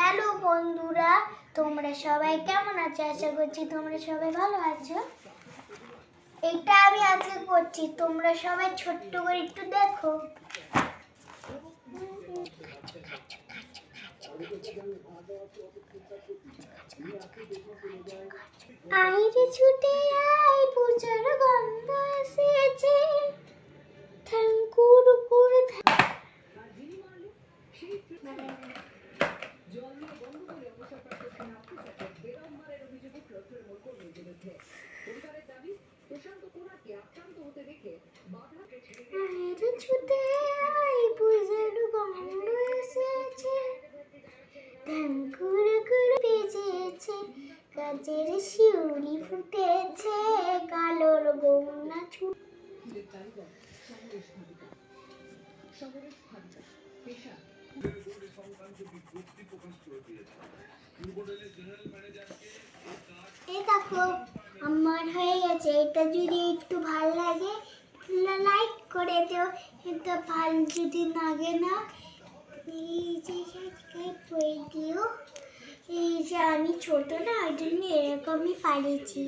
Hello বন্ধুরা, তোমরা সবাই কেমন আছো? আশা করছি তোমরা সবাই ভালো আছো। এটা আমি আজকে করছি, তোমরা সবাই ছোট্ট করে একটু দেখো। আইরে ছুটে আয়, পূজার গন্ধ এসেছে, ঠাকুর উপরে ছুটে আয়, পূজার গন্ধ এসেছে, ঠাকুর করে বেজেছে, কাজের শিউলি ফুটেছে, কালোর গৌনা ছুট এই দেখো আমার হয়ে গেছে। এটা যদি একটু ভালো লাগে লাইক করে দিও, এটা ভালো যদি লাগে না এই যে সাবস্ক্রাইব করে দিও। এই যে আমি ছোট না, ওই জন্য এরকমই পালিয়েছি।